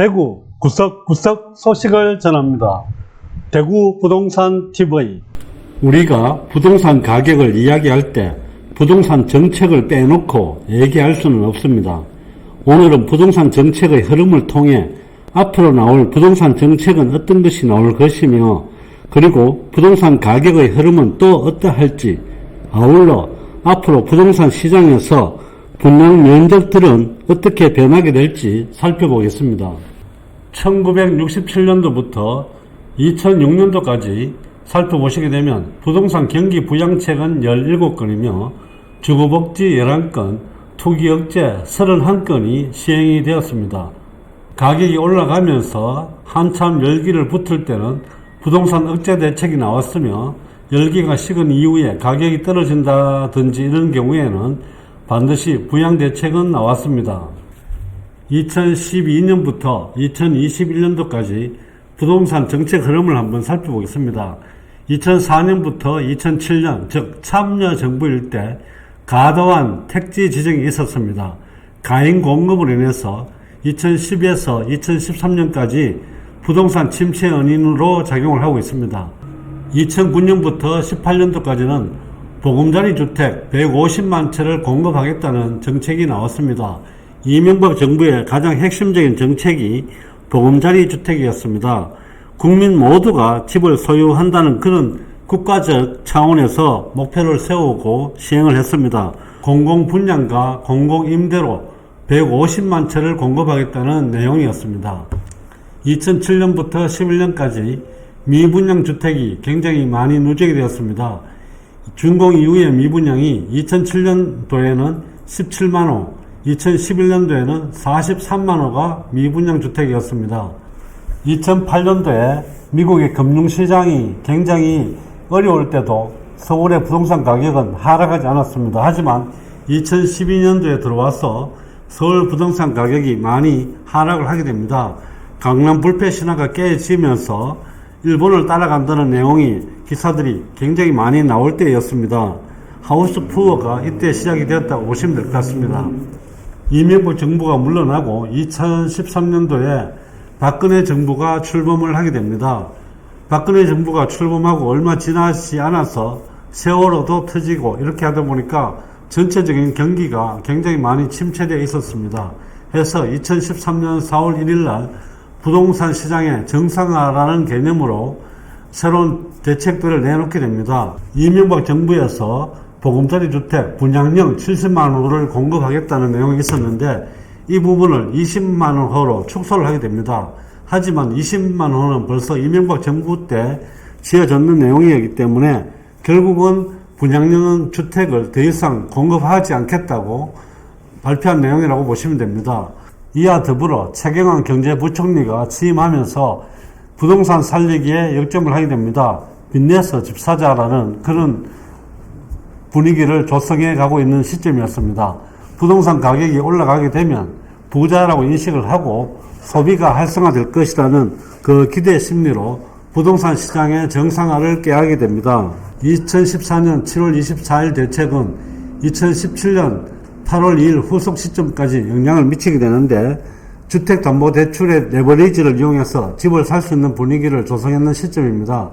대구 구석구석 소식을 전합니다. 대구 부동산 TV. 우리가 부동산 가격을 이야기할 때 부동산 정책을 빼놓고 얘기할 수는 없습니다. 오늘은 부동산 정책의 흐름을 통해 앞으로 나올 부동산 정책은 어떤 것이 나올 것이며, 그리고 부동산 가격의 흐름은 또 어떠할지, 아울러 앞으로 부동산 시장에서 분양 면적들은 어떻게 변하게 될지 살펴보겠습니다. 1967년도부터 2006년도까지 살펴보시게 되면 부동산 경기 부양책은 17건이며 주거복지 11건, 투기억제 31건이 시행이 되었습니다. 가격이 올라가면서 한참 열기를 붙을 때는 부동산 억제 대책이 나왔으며, 열기가 식은 이후에 가격이 떨어진다든지 이런 경우에는 반드시 부양 대책은 나왔습니다. 2012년부터 2021년도까지 부동산 정책 흐름을 한번 살펴보겠습니다. 2004년부터 2007년, 즉 참여정부일 때 과도한 택지 지정이 있었습니다. 가인 공급으로 인해서 2010에서 2013년까지 부동산 침체 원인으로 작용을 하고 있습니다. 2009년부터 18년도까지는 보금자리 주택 150만 채를 공급하겠다는 정책이 나왔습니다. 이명박 정부의 가장 핵심적인 정책이 보금자리 주택이었습니다. 국민 모두가 집을 소유한다는 그런 국가적 차원에서 목표를 세우고 시행을 했습니다. 공공분양과 공공임대로 150만 채를 공급하겠다는 내용이었습니다. 2007년부터 11년까지 미분양 주택이 굉장히 많이 누적이 되었습니다. 준공 이후의 미분양이 2007년도에는 17만호, 2011년도에는 43만호가 미분양 주택이었습니다. 2008년도에 미국의 금융시장이 굉장히 어려울 때도 서울의 부동산 가격은 하락하지 않았습니다. 하지만 2012년도에 들어와서 서울 부동산 가격이 많이 하락을 하게 됩니다. 강남 불패 신화가 깨지면서 일본을 따라간다는 내용이 기사들이 굉장히 많이 나올 때였습니다. 하우스 푸어가 이때 시작이 되었다고 보시면 될 것 같습니다. 이명박 정부가 물러나고 2013년도에 박근혜 정부가 출범을 하게 됩니다. 박근혜 정부가 출범하고 얼마 지나지 않아서 세월호도 터지고 이렇게 하다 보니까 전체적인 경기가 굉장히 많이 침체되어 있었습니다. 해서 2013년 4월 1일 날 부동산 시장의 정상화라는 개념으로 새로운 대책들을 내놓게 됩니다. 이명박 정부에서 보금자리 주택 분양령 70만 호를 공급하겠다는 내용이 있었는데, 이 부분을 20만 호로 축소를 하게 됩니다. 하지만 20만 호는 벌써 이명박 정부 때 지어졌는 내용이기 때문에 결국은 분양령 주택을 더 이상 공급하지 않겠다고 발표한 내용이라고 보시면 됩니다. 이와 더불어 최경환 경제부총리가 취임하면서 부동산 살리기에 역점을 하게 됩니다. 빚내서 집 사자라는 그런 분위기를 조성해 가고 있는 시점이었습니다. 부동산 가격이 올라가게 되면 부자라고 인식을 하고 소비가 활성화될 것이라는 그 기대 심리로 부동산 시장의 정상화를 꾀하게 됩니다. 2014년 7월 24일 대책은 2017년 8월 2일 후속 시점까지 영향을 미치게 되는데, 주택담보대출의 레버리지를 이용해서 집을 살 수 있는 분위기를 조성했는 시점입니다.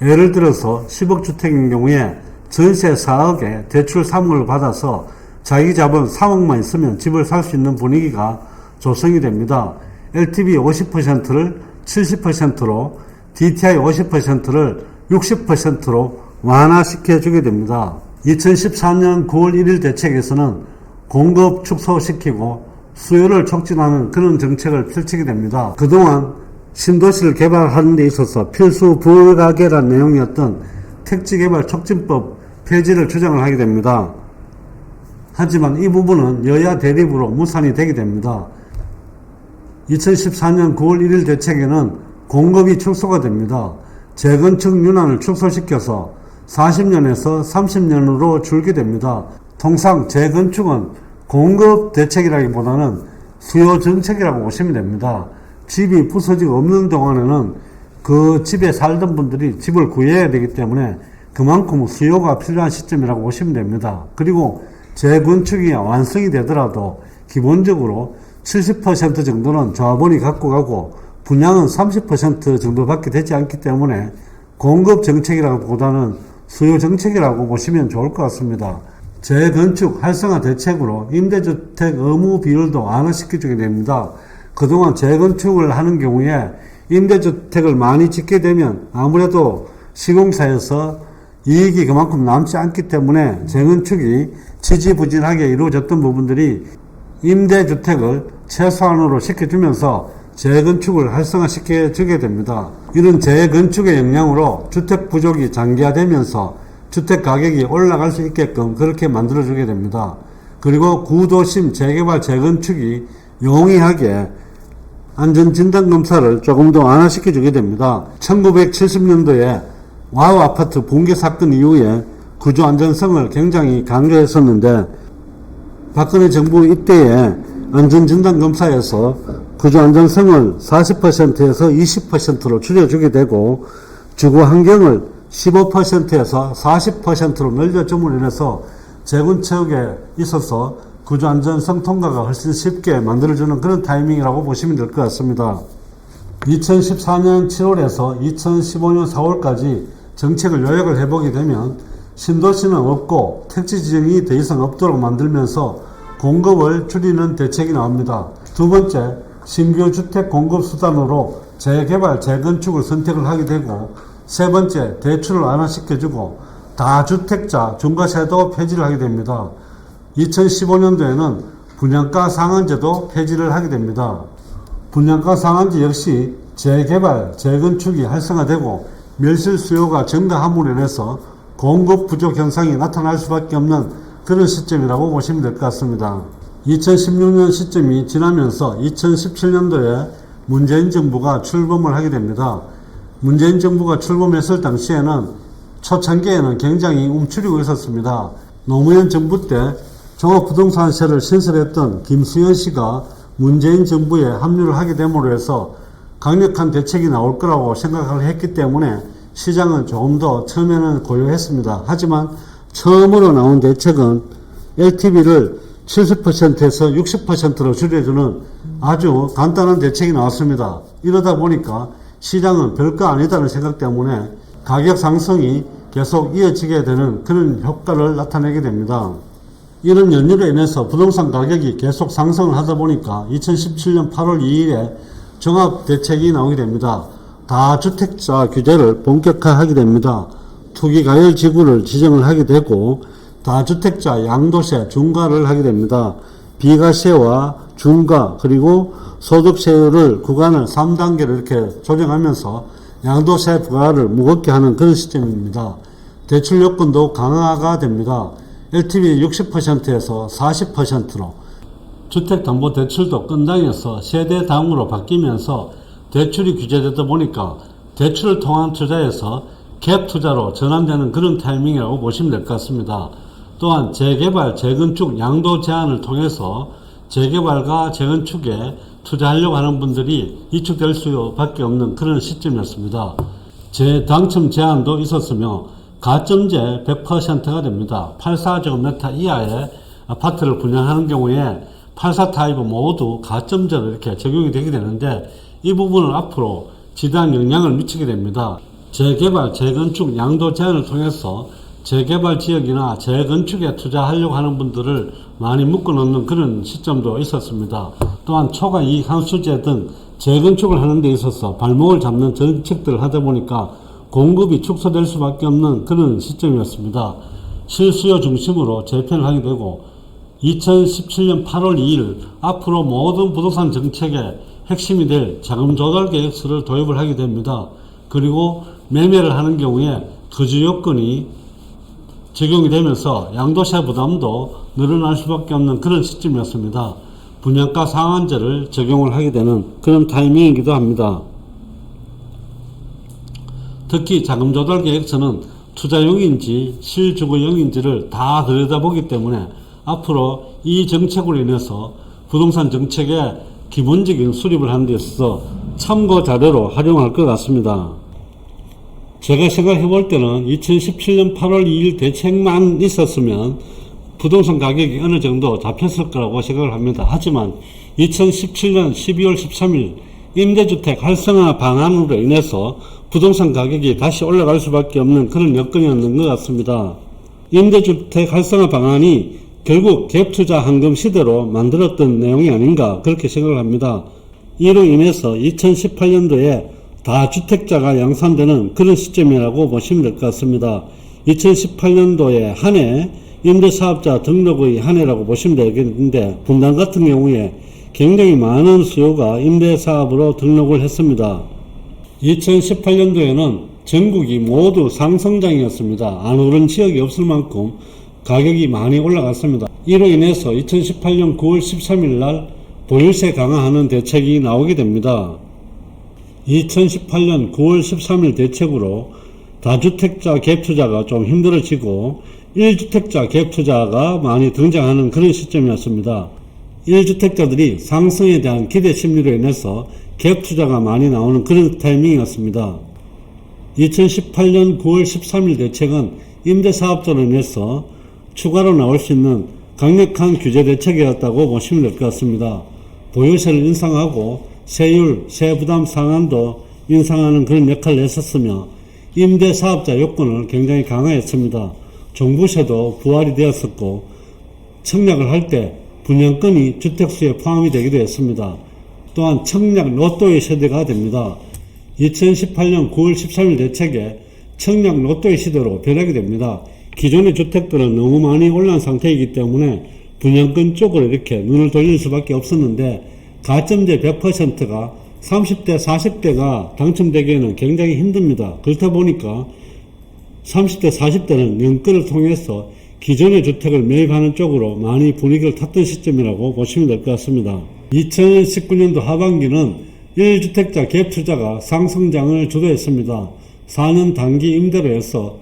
예를 들어서 10억 주택인 경우에 전세 4억에 대출 3억을 받아서 자기 자본 3억만 있으면 집을 살 수 있는 분위기가 조성이 됩니다. LTV 50%를 70%로, DTI 50%를 60%로 완화시켜 주게 됩니다. 2014년 9월 1일 대책에서는 공급 축소시키고 수요를 촉진하는 그런 정책을 펼치게 됩니다. 그동안 신도시를 개발하는 데 있어서 필수 불가결한 내용이었던 택지개발 촉진법 폐지를 주장을 하게 됩니다. 하지만 이 부분은 여야 대립으로 무산이 되게 됩니다. 2014년 9월 1일 대책에는 공급이 축소가 됩니다. 재건축 윤환을 축소시켜서 40년에서 30년으로 줄게 됩니다. 통상 재건축은 공급 대책이라기보다는 수요 정책이라고 보시면 됩니다. 집이 부서지고 없는 동안에는 그 집에 살던 분들이 집을 구해야 되기 때문에 그만큼 수요가 필요한 시점이라고 보시면 됩니다. 그리고 재건축이 완성이 되더라도 기본적으로 70% 정도는 조합원이 갖고 가고 분양은 30% 정도밖에 되지 않기 때문에 공급 정책이라기보다는 수요 정책이라고 보시면 좋을 것 같습니다. 재건축 활성화 대책으로 임대주택 의무 비율도 완화시켜주게 됩니다. 그동안 재건축을 하는 경우에 임대주택을 많이 짓게 되면 아무래도 시공사에서 이익이 그만큼 남지 않기 때문에 재건축이 지지부진하게 이루어졌던 부분들이 임대주택을 최소한으로 시켜주면서 재건축을 활성화시켜주게 됩니다. 이런 재건축의 영향으로 주택 부족이 장기화되면서 주택 가격이 올라갈 수 있게끔 그렇게 만들어주게 됩니다. 그리고 구도심 재개발 재건축이 용이하게 안전진단검사를 조금 더 완화시켜주게 됩니다. 1970년도에 와우 아파트 붕괴 사건 이후에 구조안전성을 굉장히 강조했었는데 박근혜 정부 이때에 안전진단검사에서 구조안전성을 40%에서 20%로 줄여주게 되고 주거환경을 15%에서 40%로 늘려줌으로 인해서 재건축에 있어서 구조안전성 통과가 훨씬 쉽게 만들어주는 그런 타이밍이라고 보시면 될 것 같습니다. 2014년 7월에서 2015년 4월까지 정책을 요약을 해보게 되면 신도시는 없고 택지 지정이 더 이상 없도록 만들면서 공급을 줄이는 대책이 나옵니다. 두 번째, 신규 주택 공급 수단으로 재개발, 재건축을 선택을 하게 되고 세 번째, 대출을 완화시켜주고 다주택자 중과세도 폐지를 하게 됩니다. 2015년도에는 분양가 상한제도 폐지를 하게 됩니다. 분양가 상한제 역시 재개발, 재건축이 활성화되고 밀실 수요가 증가함으로 인해서 공급 부족 현상이 나타날 수밖에 없는 그런 시점이라고 보시면 될 것 같습니다. 2016년 시점이 지나면서 2017년도에 문재인 정부가 출범을 하게 됩니다. 문재인 정부가 출범했을 당시에는 초창기에는 굉장히 움츠리고 있었습니다. 노무현 정부 때 종합부동산세를 신설했던 김수현 씨가 문재인 정부에 합류를 하게 됨으로 해서 강력한 대책이 나올 거라고 생각을 했기 때문에 시장은 조금 더 처음에는 고요했습니다. 하지만 처음으로 나온 대책은 LTV를 70%에서 60%로 줄여주는 아주 간단한 대책이 나왔습니다. 이러다 보니까 시장은 별거 아니다는 생각 때문에 가격 상승이 계속 이어지게 되는 그런 효과를 나타내게 됩니다. 이런 연유로 인해서 부동산 가격이 계속 상승을 하다 보니까 2017년 8월 2일에 종합대책이 나오게 됩니다. 다주택자 규제를 본격화하게 됩니다. 투기과열지구를 지정을 하게 되고 다주택자 양도세 중과를 하게 됩니다. 비과세와 중과 그리고 소득세율을 구간을 3단계로 이렇게 조정하면서 양도세 부과를 무겁게 하는 그런 시점입니다. 대출 요건도 강화가 됩니다. LTV 60%에서 40%로 주택담보대출도 건당해서 세대당으로 바뀌면서 대출이 규제되다 보니까 대출을 통한 투자에서 갭 투자로 전환되는 그런 타이밍이라고 보시면 될 것 같습니다. 또한 재개발, 재건축 양도 제한을 통해서 재개발과 재건축에 투자하려고 하는 분들이 위축될 수밖에 없는 그런 시점이었습니다. 재당첨 제한도 있었으며 가점제 100%가 됩니다. 84제곱미터 이하의 아파트를 분양하는 경우에 84타입은 모두 가점제로 이렇게 적용이 되게 되는데 이 부분을 앞으로 지대한 영향을 미치게 됩니다. 재개발, 재건축 양도 제한을 통해서 재개발 지역이나 재건축에 투자하려고 하는 분들을 많이 묶어놓는 그런 시점도 있었습니다. 또한 초과 이익 환수제 등 재건축을 하는 데 있어서 발목을 잡는 정책들을 하다 보니까 공급이 축소될 수밖에 없는 그런 시점이었습니다. 실수요 중심으로 재편을 하게 되고 2017년 8월 2일 앞으로 모든 부동산 정책의 핵심이 될 자금 조달 계획서를 도입을 하게 됩니다. 그리고 매매를 하는 경우에 거주 요건이 적용이 되면서 양도세 부담도 늘어날 수밖에 없는 그런 시점이었습니다. 분양가 상한제를 적용을 하게 되는 그런 타이밍이기도 합니다. 특히 자금 조달 계획서는 투자용인지 실주거용인지를 다 들여다보기 때문에 앞으로 이 정책으로 인해서 부동산 정책의 기본적인 수립을 하는 데 있어서 참고 자료로 활용할 것 같습니다. 제가 생각해 볼 때는 2017년 8월 2일 대책만 있었으면 부동산 가격이 어느 정도 잡혔을 거라고 생각을 합니다. 하지만 2017년 12월 13일 임대주택 활성화 방안으로 인해서 부동산 가격이 다시 올라갈 수밖에 없는 그런 여건이었는 것 같습니다. 임대주택 활성화 방안이 결국 갭투자 황금 시대로 만들었던 내용이 아닌가 그렇게 생각을 합니다. 이로 인해서 2018년도에 다주택자가 양산되는 그런 시점이라고 보시면 될 것 같습니다. 2018년도에 한 해 임대사업자 등록의 한 해라고 보시면 되겠는데, 분당 같은 경우에 굉장히 많은 수요가 임대사업으로 등록을 했습니다. 2018년도에는 전국이 모두 상승장이었습니다. 안 오른 지역이 없을 만큼 가격이 많이 올라갔습니다. 이로 인해서 2018년 9월 13일 날 보유세 강화하는 대책이 나오게 됩니다. 2018년 9월 13일 대책으로 다주택자 갭투자가 좀 힘들어지고 1주택자 갭투자가 많이 등장하는 그런 시점이었습니다. 1주택자들이 상승에 대한 기대 심리로 인해서 갭투자가 많이 나오는 그런 타이밍이었습니다. 2018년 9월 13일 대책은 임대사업자로 인해서 추가로 나올 수 있는 강력한 규제 대책이었다고 보시면 될 것 같습니다. 보유세를 인상하고 세율, 세부담 상한도 인상하는 그런 역할을 했었으며 임대사업자 요건을 굉장히 강화했습니다. 종부세도 부활이 되었었고 청약을 할 때 분양권이 주택수에 포함이 되기도 했습니다. 또한 청약 로또의 세대가 됩니다. 2018년 9월 13일 대책에 청약 로또의 시대로 변하게 됩니다. 기존의 주택들은 너무 많이 올라온 상태이기 때문에 분양권 쪽으로 이렇게 눈을 돌릴 수밖에 없었는데, 가점제 100%가 30대, 40대가 당첨되기에는 굉장히 힘듭니다. 그렇다 보니까 30대, 40대는 연끌을 통해서 기존의 주택을 매입하는 쪽으로 많이 분위기를 탔던 시점이라고 보시면 될 것 같습니다. 2019년도 하반기는 1주택자 갭투자가 상승장을 주도했습니다. 4년 단기 임대로 해서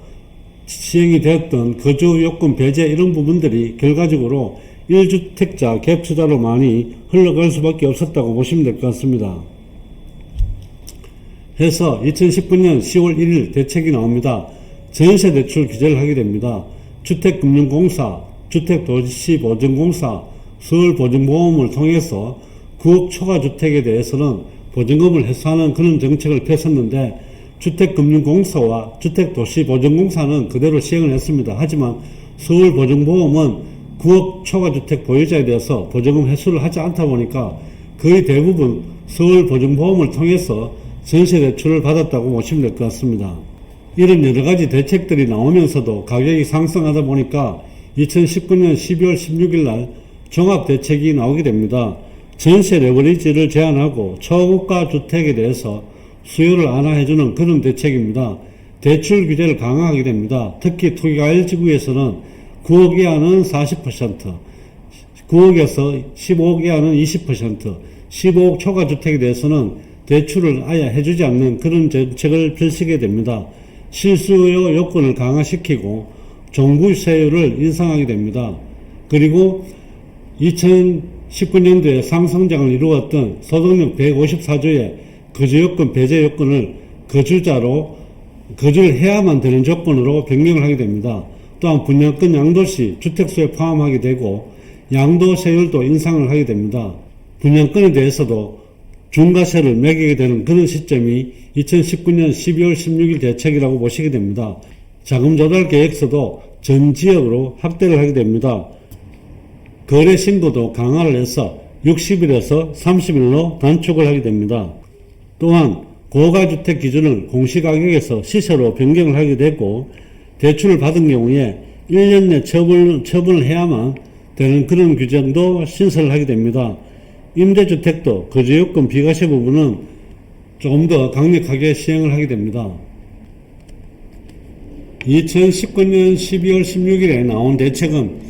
시행이 되었던 거주요건 배제 이런 부분들이 결과적으로 1주택자 갭투자로 많이 흘러갈 수밖에 없었다고 보시면 될 것 같습니다. 해서 2019년 10월 1일 대책이 나옵니다. 전세대출 규제를 하게 됩니다. 주택금융공사, 주택도시보증공사, 서울보증보험을 통해서 9억 초과주택에 대해서는 보증금을 해소하는 그런 정책을 펼쳤는데, 주택금융공사와 주택도시보증공사는 그대로 시행을 했습니다. 하지만 서울보증보험은 9억 초과주택 보유자에 대해서 보증금 회수를 하지 않다 보니까 거의 대부분 서울보증보험을 통해서 전세대출을 받았다고 보시면 될 것 같습니다. 이런 여러가지 대책들이 나오면서도 가격이 상승하다 보니까 2019년 12월 16일 날 종합대책이 나오게 됩니다. 전세 레버리지를 제한하고 초고가 주택에 대해서 수요를 완화해주는 그런 대책입니다. 대출 규제를 강화하게 됩니다. 특히 투기과열지구에서는 9억 이하는 40%, 9억에서 15억 이하는 20%, 15억 초과 주택에 대해서는 대출을 아예 해주지 않는 그런 정책을 펼치게 됩니다. 실수요 요건을 강화시키고 종부세율을 인상하게 됩니다. 그리고 2019년도에 상승장을 이루었던 소득력 154조의 거주요건 배제 요건을 거주를 해야만 되는 조건으로 변경을 하게 됩니다. 또한 분양권 양도시 주택수에 포함하게 되고 양도세율도 인상을 하게 됩니다. 분양권에 대해서도 중과세를 매기게 되는 그런 시점이 2019년 12월 16일 대책이라고 보시게 됩니다. 자금조달 계획서도 전 지역으로 확대를 하게 됩니다. 거래 신고도 강화를 해서 60일에서 30일로 단축을 하게 됩니다. 또한 고가주택 기준을 공시가격에서 시세로 변경을 하게 되고, 대출을 받은 경우에 1년 내 처분을 해야만 되는 그런 규정도 신설을 하게 됩니다. 임대주택도 거주요건 비과세 부분은 조금 더 강력하게 시행을 하게 됩니다. 2019년 12월 16일에 나온 대책은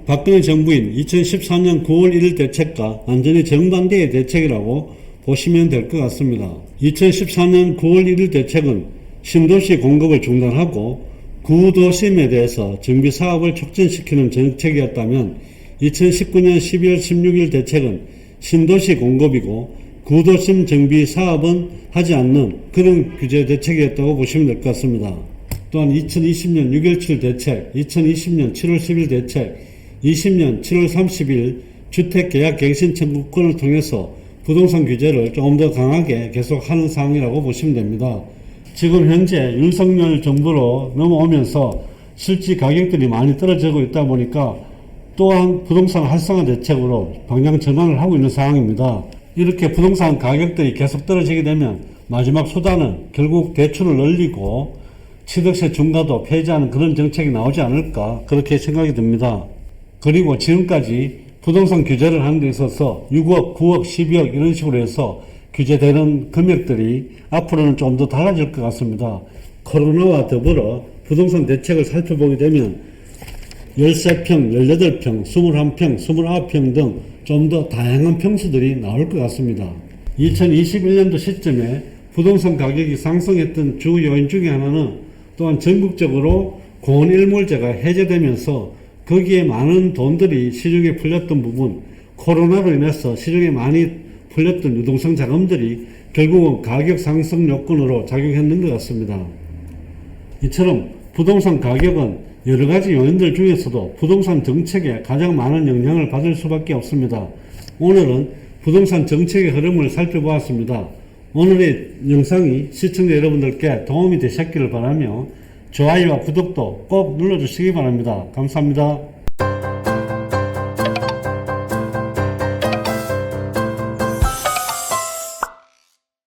박근혜 정부인 2014년 9월 1일 대책과 완전히 정반대의 대책이라고 보시면 될 것 같습니다. 2014년 9월 1일 대책은 신도시 공급을 중단하고 구도심에 대해서 정비사업을 촉진시키는 정책이었다면, 2019년 12월 16일 대책은 신도시 공급이고 구도심 정비사업은 하지 않는 그런 규제 대책이었다고 보시면 될 것 같습니다. 또한 2020년 6.17 대책, 2020년 7월 10일 대책, 20년 7월 30일 주택계약갱신 청구권을 통해서 부동산 규제를 조금 더 강하게 계속하는 상황이라고 보시면 됩니다. 지금 현재 윤석열 정부로 넘어오면서 실지 가격들이 많이 떨어지고 있다 보니까 또한 부동산 활성화 대책으로 방향 전환을 하고 있는 상황입니다. 이렇게 부동산 가격들이 계속 떨어지게 되면 마지막 수단은 결국 대출을 늘리고 취득세 중과도 폐지하는 그런 정책이 나오지 않을까 그렇게 생각이 듭니다. 그리고 지금까지 부동산 규제를 하는 데 있어서 6억, 9억, 12억 이런 식으로 해서 규제되는 금액들이 앞으로는 좀 더 달라질 것 같습니다. 코로나와 더불어 부동산 대책을 살펴보게 되면 13평, 18평, 21평, 29평 등 좀 더 다양한 평수들이 나올 것 같습니다. 2021년도 시점에 부동산 가격이 상승했던 주 요인 중에 하나는 또한 전국적으로 공원일몰제가 해제되면서 거기에 많은 돈들이 시중에 풀렸던 부분, 코로나로 인해서 시중에 많이 풀렸던 유동성 자금들이 결국은 가격 상승 요건으로 작용했는 것 같습니다. 이처럼 부동산 가격은 여러 가지 요인들 중에서도 부동산 정책에 가장 많은 영향을 받을 수밖에 없습니다. 오늘은 부동산 정책의 흐름을 살펴보았습니다. 오늘의 영상이 시청자 여러분들께 도움이 되셨기를 바라며 좋아요와 구독도 꼭 눌러주시기 바랍니다. 감사합니다.